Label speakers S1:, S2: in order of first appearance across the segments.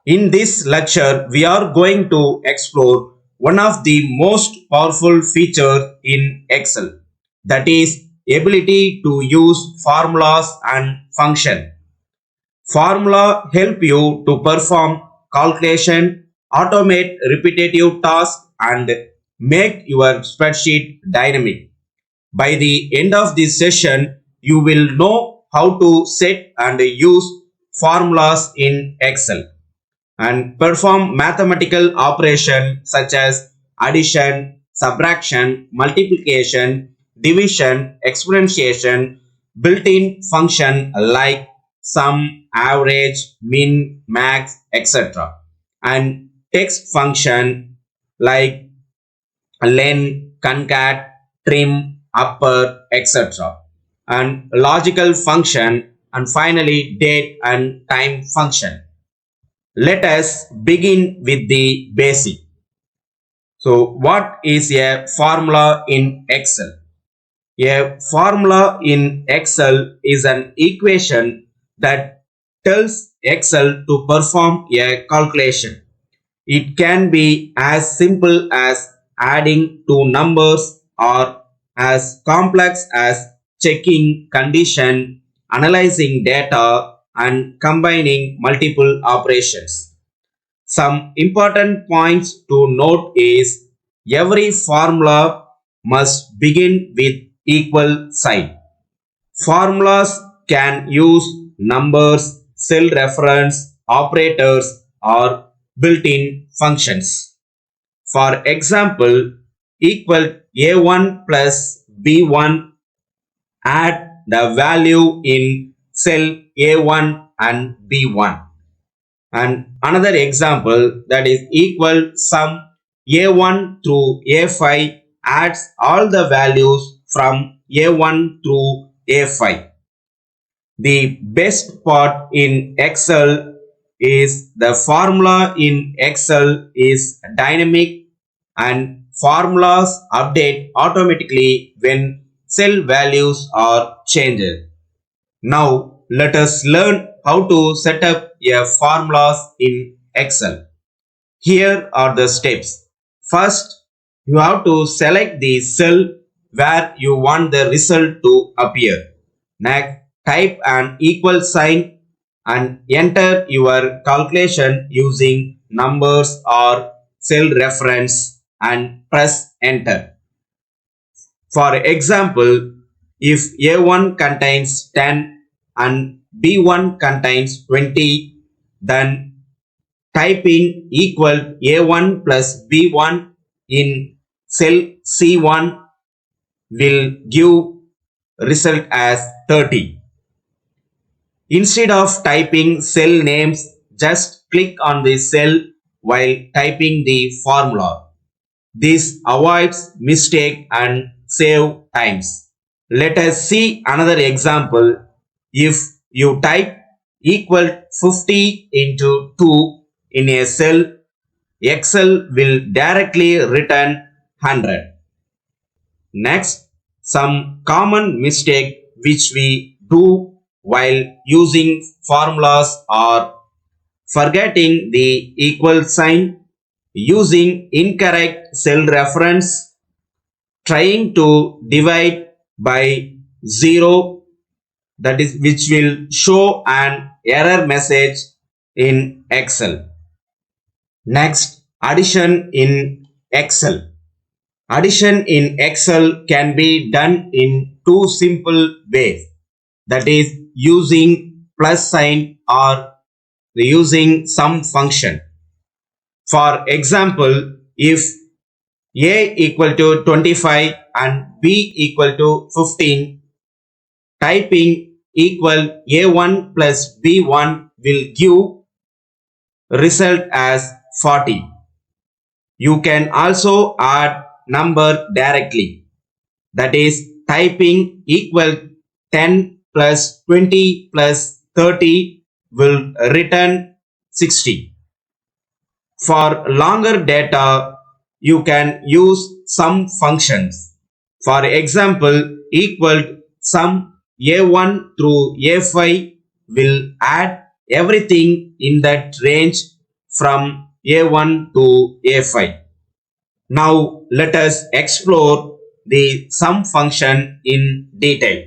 S1: In this lecture, we are going to explore one of the most powerful features in Excel, that is ability to use formulas and function. Formula help you to perform calculation, automate repetitive tasks and make your spreadsheet dynamic. By the end of this session, you will know how to set and use formulas in Excel and perform mathematical operations such as addition, subtraction, multiplication, division, exponentiation, built-in function like sum, average, min, max, etc. and text function like len, concat, trim, upper, etc. and logical function and finally date and time function. Let us begin with the basic. So what is a formula in Excel? A formula in Excel is an equation that tells Excel to perform a calculation. It can be as simple as adding two numbers or as complex as checking condition, analyzing data, and combining multiple operations. Some important points to note is every formula must begin with equal sign. Formulas can use numbers, cell reference, operators, or built-in functions. For example, equal A1 plus B1, add the value in cell A1 and B1. And another example, that is equal sum A1 through A5, adds all the values from A1 through A5. The best part in Excel is the formula in Excel is dynamic and formulas update automatically when cell values are changed. Now let us learn how to set up a formulas in Excel. Here are the steps. First, you have to select the cell where you want the result to appear. Next, type an equal sign and enter your calculation using numbers or cell reference and press enter. For example, if A1 contains 10 and B1 contains 20, then typing equal A1 plus B1 in cell C1 will give result as 30. Instead of typing cell names, just click on the cell while typing the formula. This avoids mistake and save times. Let us see another example. If you type equal 50 into 2 in a cell, Excel will directly return 100. Next, some common mistake which we do while using formulas are forgetting the equal sign, using incorrect cell reference, trying to divide by 0, that is which will show an error message in Excel. Next, addition in Excel. Addition in Excel can be done in two simple ways, that is using plus sign or using sum function. For example, if A equal to 25 and B equal to 15, typing equal A1 plus B1 will give result as 40. You can also add number directly, that is typing equal 10 plus 20 plus 30 will return 60. For longer data, you can use sum functions. For example, equal sum A1 through A5 will add everything in that range from A1 to A5. Now let us explore the sum function in detail.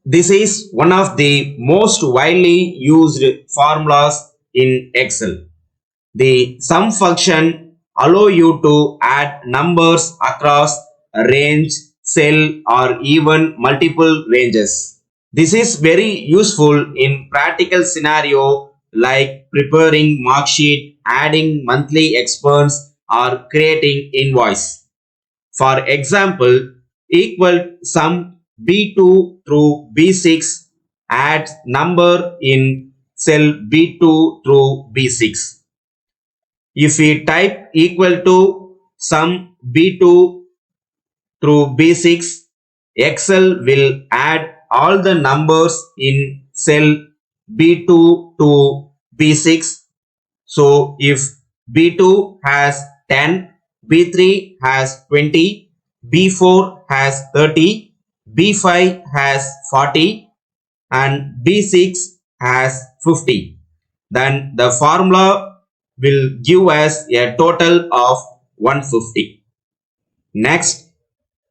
S1: This is one of the most widely used formulas in Excel. The sum function allows you to add numbers across a range, cell, or even multiple ranges. This is very useful in practical scenario like preparing mark sheet, adding monthly expense, or creating invoice. For example, equal sum B2 through B6 adds number in cell B2 through B6. If we type equal to sum B2 through B6, Excel will add all the numbers in cell B2 to B6. So if B2 has 10, B3 has 20, B4 has 30, B5 has 40 and B6 has 50, then the formula will give us a total of 150. Next,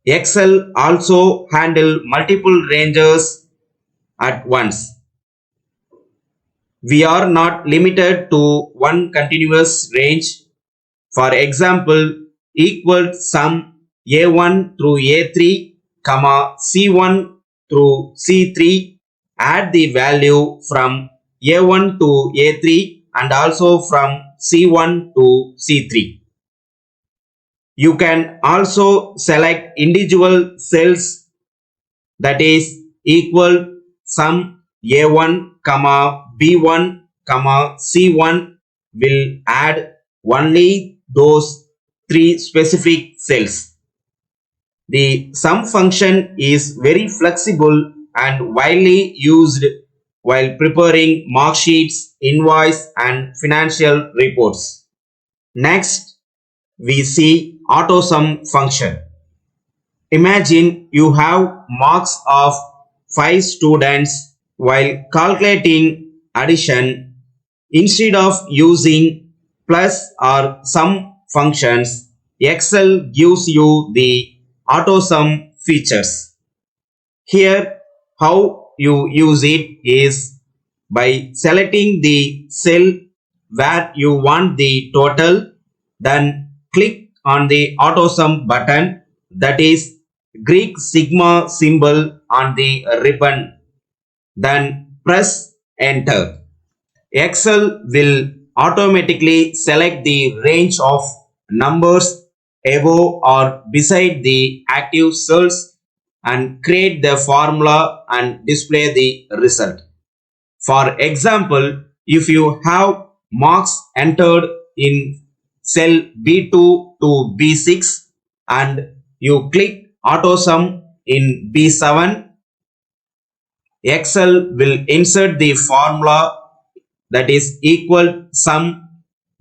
S1: Excel also handle multiple ranges at once. We are not limited to one continuous range. For example, equal sum A1 through A3, comma C1 through C3, add the value from A1 to A3 and also from C1 to C3. You can also select individual cells, that is equal sum A1, comma B1, comma C1 will add only those three specific cells. The sum function is very flexible and widely used while preparing mark sheets, invoice and financial reports. Next, we see AutoSum function. Imagine you have marks of 5 students. While calculating addition, instead of using plus or sum functions, Excel gives you the AutoSum features. Here, how you use it is by selecting the cell where you want the total, then click on the AutoSum button, that is Greek sigma symbol on the ribbon, then press enter. Excel will automatically select the range of numbers above or beside the active cells and create the formula and display the result. For example, if you have marks entered in cell B2 to B6 and you click AutoSum in B7, Excel will insert the formula, that is equal sum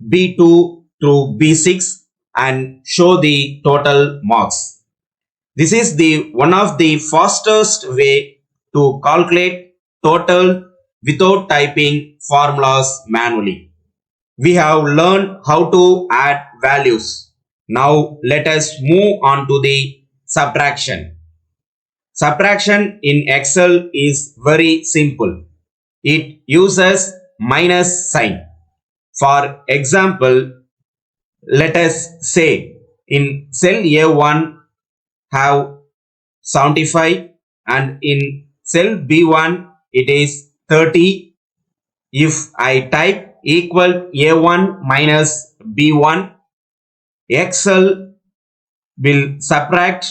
S1: B2 through B6 and show the total marks. This is the one of the fastest way to calculate total without typing formulas manually. We have learned how to add values. Now let us move on to the subtraction. Subtraction in Excel is very simple. It uses minus sign. For example, let us say in cell A1 have 75 and in cell B1 it is 30. If I type equal A1 minus B1, Excel will subtract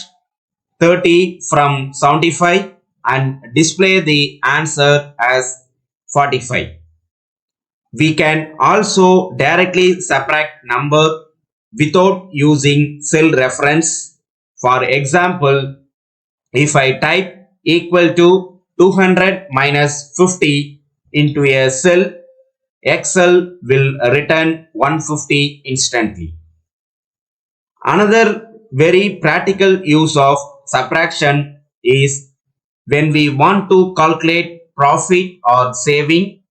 S1: 30 from 75 and display the answer as 45. We can also directly subtract number without using cell reference. For example, if I type equal to 200 minus 50 into a cell, Excel will return 150 instantly. Another very practical use of subtraction is when we want to calculate profit or saving.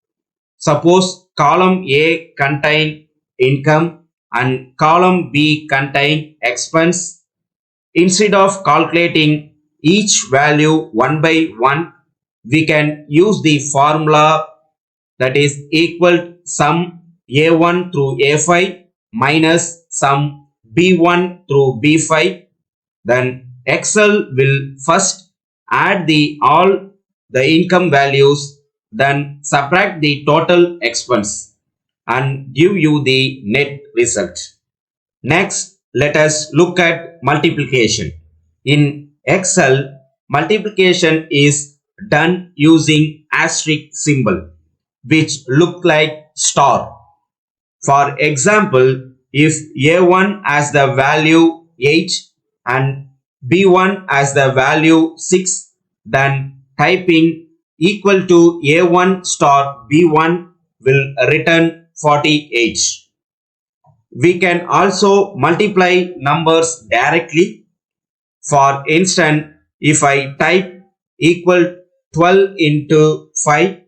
S1: Suppose column A contain income and column B contain expense. Instead of calculating each value one by one, we can use the formula that is equal sum A1 through A5 minus sum B1 through B5. Then Excel will first add all the income values, then subtract the total expense and give you the net result. Next, let us look at multiplication. In Excel, multiplication is done using asterisk symbol, which look like star. For example, if A1 has the value 8 and B1 has the value 6, then typing equal to A1 star B1 will return 48. We can also multiply numbers directly. For instance, if I type equal 12 into 5,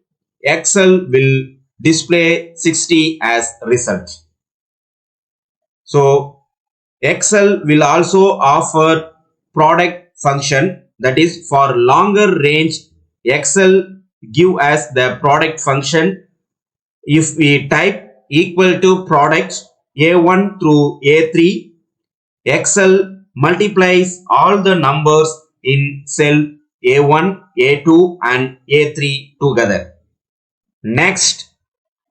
S1: Excel will display 60 as result. So Excel will also offer product function, that is for longer range. Excel give us the product function. If we type equal to product A1 through A3, Excel multiplies all the numbers in cell A1, A2 and A3 together. Next,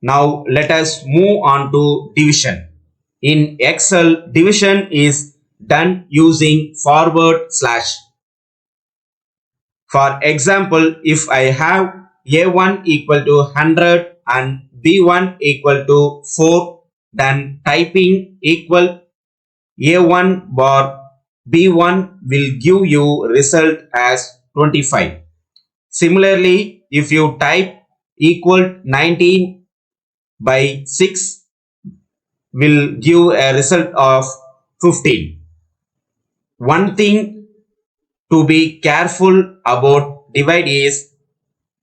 S1: now let us move on to division. In Excel, division is done using forward slash. For example, if I have A1 equal to 100 and B1 equal to 4, then typing equal A1 bar B1 will give you result as 25. Similarly, if you type equal 19 by 6 will give a result of 15. One thing to be careful about divide is,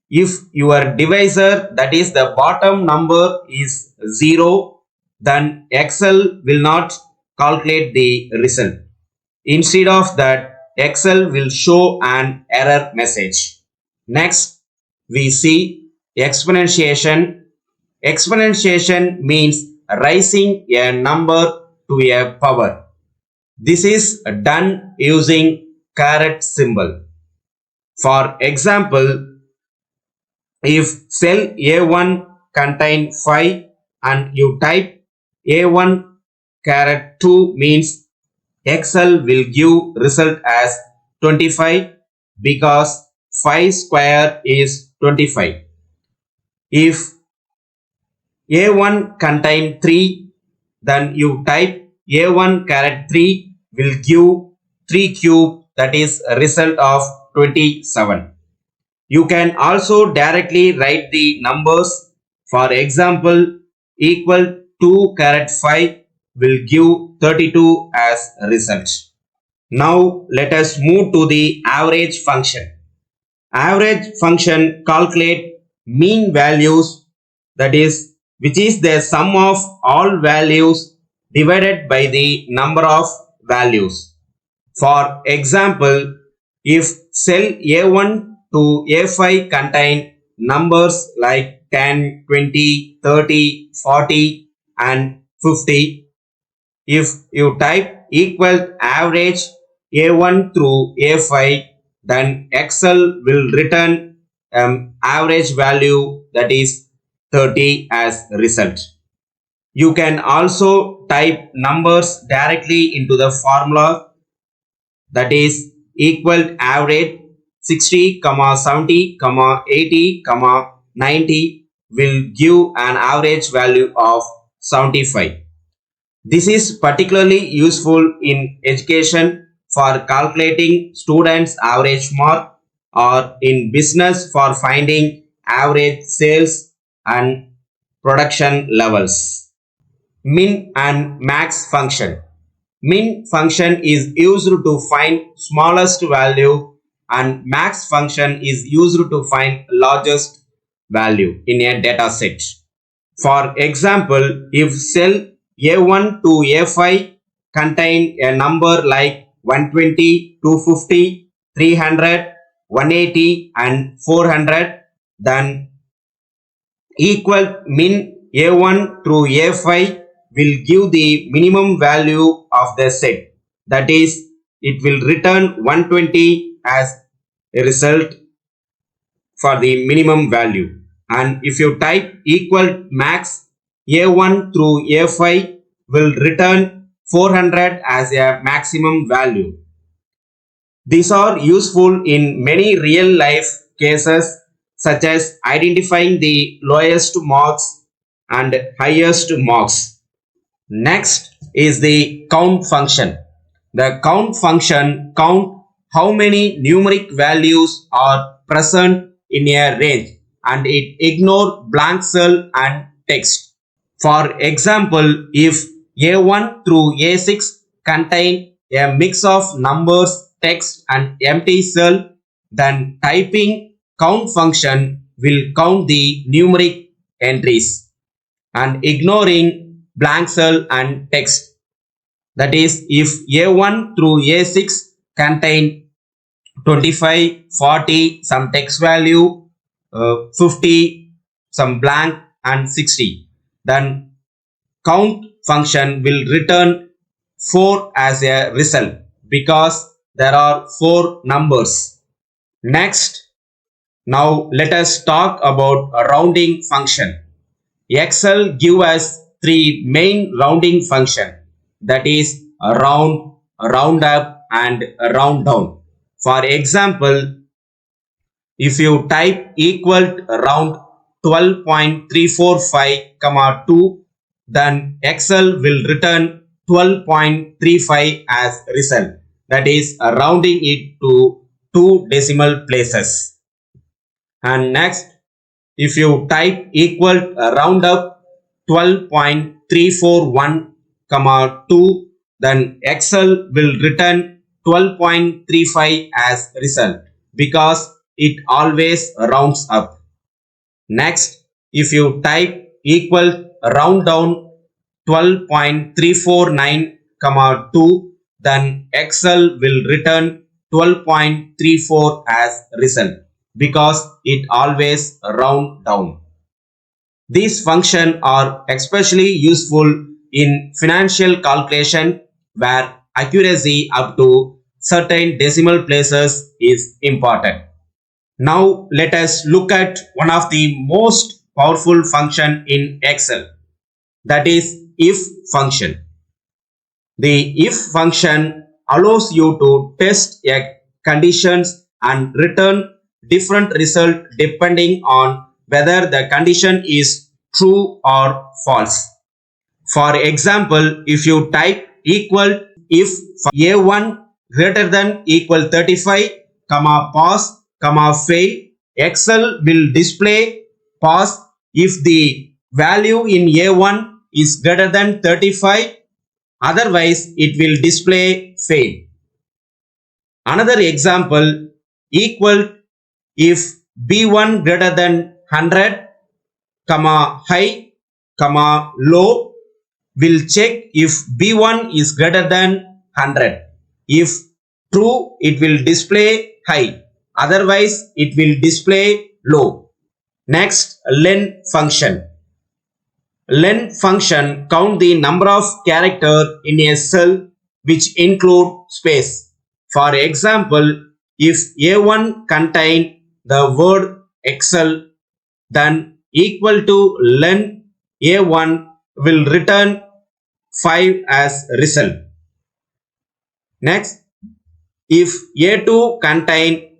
S1: if your divisor, that is the bottom number, is 0, then Excel will not calculate the result. Instead of that, Excel will show an error message. Next, we see exponentiation. Exponentiation means raising a number to a power. This is done using caret symbol. For example, if cell A1 contain 5 and you type A1 caret 2, means Excel will give result as 25 because 5 square is 25. If A1 contain 3, then you type A1 caret 3 will give 3 cube, that is a result of 27. You can also directly write the numbers. For example, equal 2 caret 5 will give 32 as a result. Now let us move to the average function. Average function calculate mean values, that is, which is the sum of all values divided by the number of values. For example, if cell A1 to A5 contain numbers like 10, 20, 30, 40 and 50, if you type equal average A1 through A5, then Excel will return average value, that is 30 as result. You can also type numbers directly into the formula, that is equal average 60, 70, 80, 90 will give an average value of 75. This is particularly useful in education for calculating students' average mark, or in business for finding average sales and production levels. Min and max function. Min function is used to find smallest value and max function is used to find largest value in a data set. For example, if cell A1 to A5 contain a number like 120, 250, 300, 180 and 400, then equal min A1 through A5 will give the minimum value of the set. That is, it will return 120 as a result for the minimum value. And if you type equal max, A1 through A5 will return 400 as a maximum value. These are useful in many real life cases such as identifying the lowest marks and highest marks. Next is the count function. The count function count how many numeric values are present in a range and it ignore blank cell and text. For example, if A1 through A6 contain a mix of numbers, text and empty cell, then typing count function will count the numeric entries and ignoring blank cell and text. That is, if A1 through A6 contain 25, 40, some text value, 50, some blank and 60, then count function will return 4 as a result because there are 4 numbers. Next, now let us talk about a rounding function. Excel give us 3 main rounding function, that is a round, a round up and a round down. For example, if you type equal round 12.345, 2, then Excel will return 12.35 as result. That is rounding it to 2 decimal places. And next, if you type equal round up 12.341, 2, then Excel will return 12.35 as result because it always rounds up. Next, if you type equal round down 12.349, 2, then Excel will return 12.34 as result because it always round down. These functions are especially useful in financial calculation where accuracy up to certain decimal places is important. Now let us look at one of the most powerful function in Excel, that is if function. The if function allows you to test a conditions and return different result depending on whether the condition is true or false. For example, if you type equal if A1 greater than equal 35, pass, fail, Excel will display pass if the value in A1 is greater than 35, otherwise it will display fail. Another example, equal if B1 greater than 100, high, low, will check if B1 is greater than 100. If true, it will display high, otherwise it will display low. Next, len function. Len function count the number of characters in a cell which include space. For example, if A1 contain the word Excel, then equal to len A1 will return 5 as result. Next, if A2 contain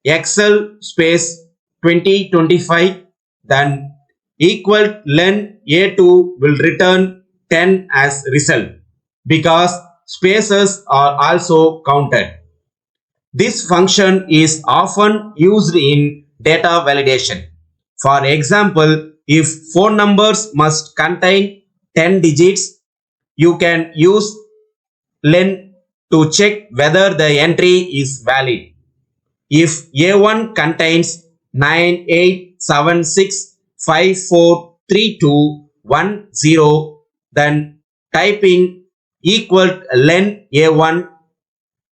S1: Excel space 2025, then equal len A2 will return 10 as result because spaces are also counted. This function is often used in data validation. For example, if phone numbers must contain 10 digits, you can use len to check whether the entry is valid. If A1 contains 9876543210, then typing equal len A1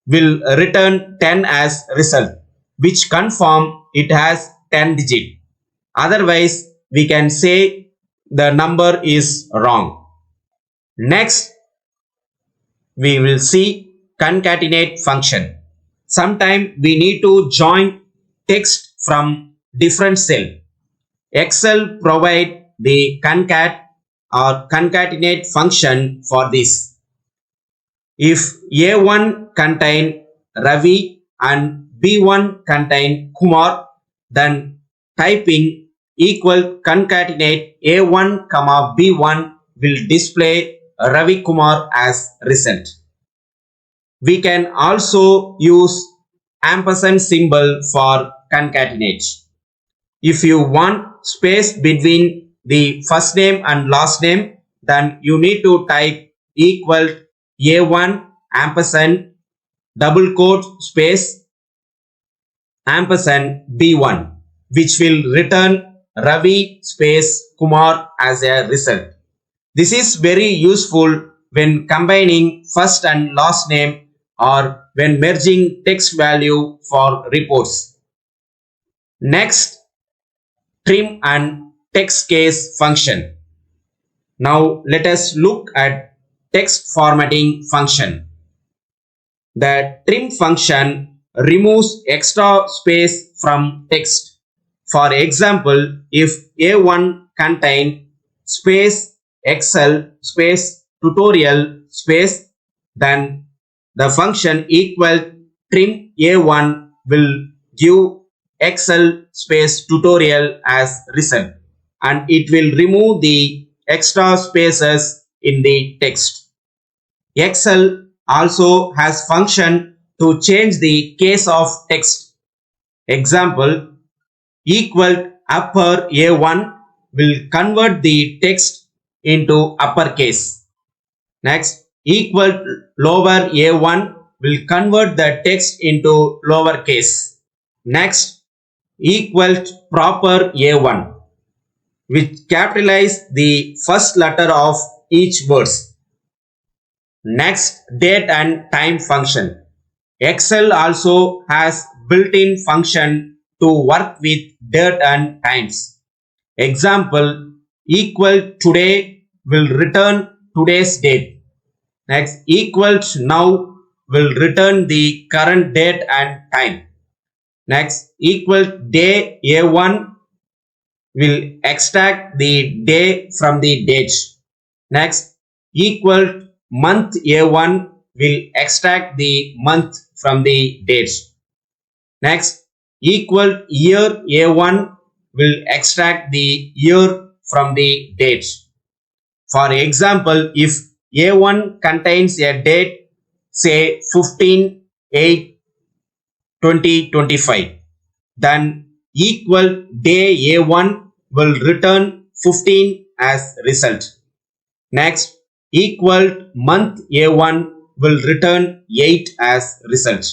S1: will return 10 as result, which confirm it has 10 digit. Otherwise, we can say the number is wrong. Next, we will see concatenate function. Sometimes we need to join text from different cell. Excel provide the concat or concatenate function for this. If A1 contain Ravi and B1 contain Kumar, then typing equal concatenate A1 comma B1 will display Ravi Kumar as result. We can also use ampersand symbol for concatenate. If you want space between the first name and last name, then you need to type equal A1 ampersand double quote space ampersand B1, which will return Ravi space Kumar as a result. This is very useful when combining first and last name or when merging text value for reports. Next, trim and text case function. Now let us look at text formatting function. The trim function removes extra space from text. For example, if A1 contain space Excel space tutorial space, then the function equal trim A1 will give Excel space tutorial as result, and it will remove the extra spaces in the text. Excel also has function to change the case of text. Example, equal upper A1 will convert the text into uppercase. Next, equal lower A1 will convert the text into lowercase. Next, equal proper A1, which capitalize the first letter of each word. Next, date and time function. Excel also has built-in function to work with date and times. Example, equal today will return today's date. Next, equals now will return the current date and time. Next, equal day A1 will extract the day from the date. Next, equal month A1 will extract the month from the date. Next, equal year A1 will extract the year from the date. For example, if A1 contains a date, say 15/8/2025, then equal day A1 will return 15 as result. Next, equal month A1 will return 8 as result.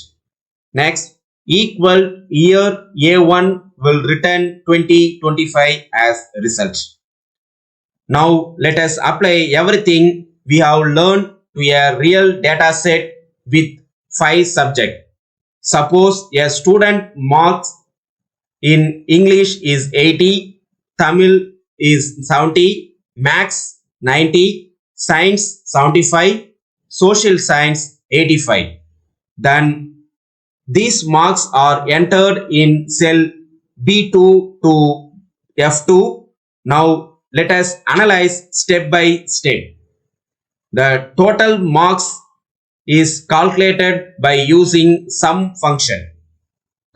S1: Next, equal year A1 will return 2025 as result. Now let us apply everything we have learned to a real data set with 5 subjects. Suppose a student marks in English is 80, Tamil is 70, Maths 90, Science 75, Social Science 85. Then these marks are entered in cell B2 to F2. Now let us analyze step by step. The total marks is calculated by using sum function.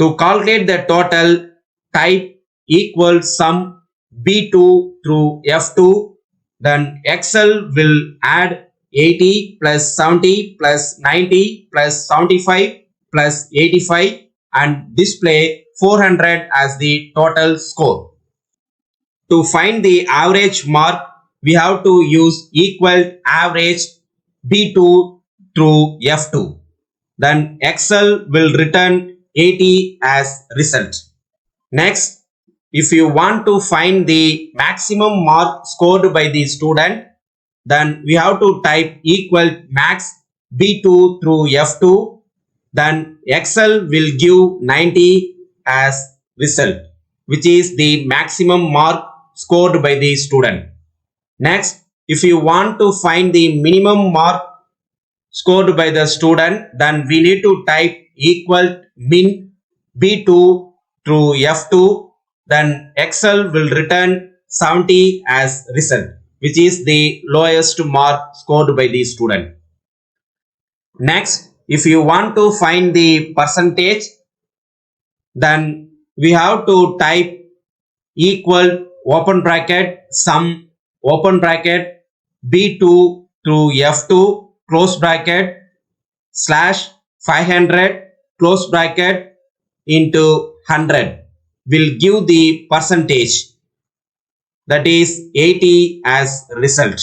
S1: To calculate the total, type equal sum B2 through F2. Then Excel will add 80 plus 70 plus 90 plus 75 plus 85 and display 400 as the total score. To find the average mark, we have to use equal average B2 through F2. Then Excel will return 80 as result. Next, if you want to find the maximum mark scored by the student, then we have to type equal max B2 through F2. Then Excel will give 90 as result, which is the maximum mark scored by the student. Next, if you want to find the minimum mark scored by the student, then we need to type equal min B2 through F2. Then Excel will return 70 as result, which is the lowest mark scored by the student. Next, if you want to find the percentage, then we have to type equal open bracket sum open bracket B2 through F2 close bracket slash 500 close bracket into 100 will give the percentage, that is 80 as result.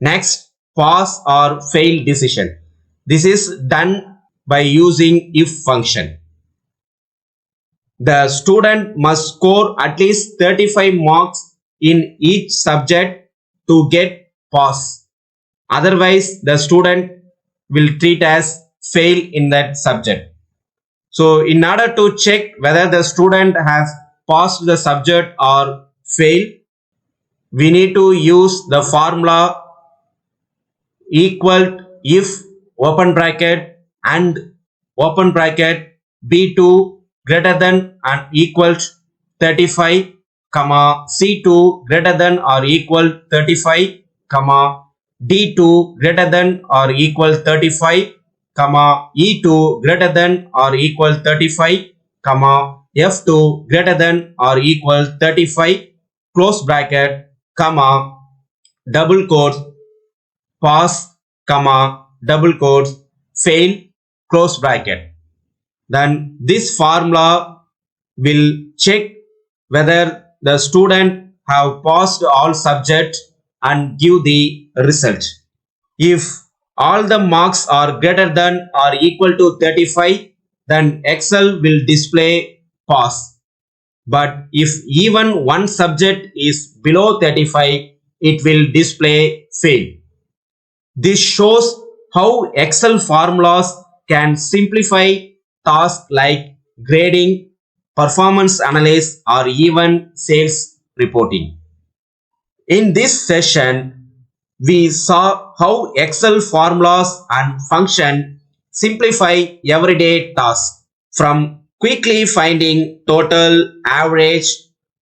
S1: Next, pass or fail decision. This is done by using if function. The student must score at least 35 marks in each subject to get pass. Otherwise, the student will treat as fail in that subject. So, in order to check whether the student has passed the subject or failed, we need to use the formula equal if open bracket and open bracket B2 greater than and equals 35 comma C2 greater than or equal 35 comma D2 greater than or equal 35 comma E2 greater than or equal 35 comma F2 greater than or equal 35 close bracket comma double quotes pass comma double quotes fail close bracket. Then this formula will check whether the student have passed all subjects and give the result. If all the marks are greater than or equal to 35, then Excel will display pass. But if even one subject is below 35, it will display fail. This shows how Excel formulas can simplify tasks like grading, performance analysis, or even sales reporting. In this session, we saw how Excel formulas and functions simplify everyday tasks, from quickly finding total, average,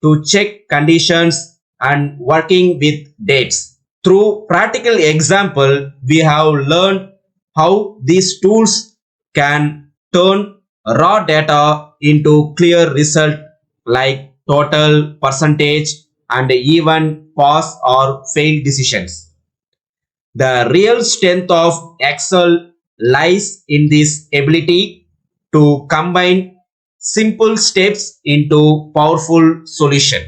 S1: to check conditions and working with dates. Through practical example, we have learned how these tools can turn raw data into clear result like total, percentage, and even pass or fail decisions. The real strength of Excel lies in this ability to combine simple steps into powerful solution.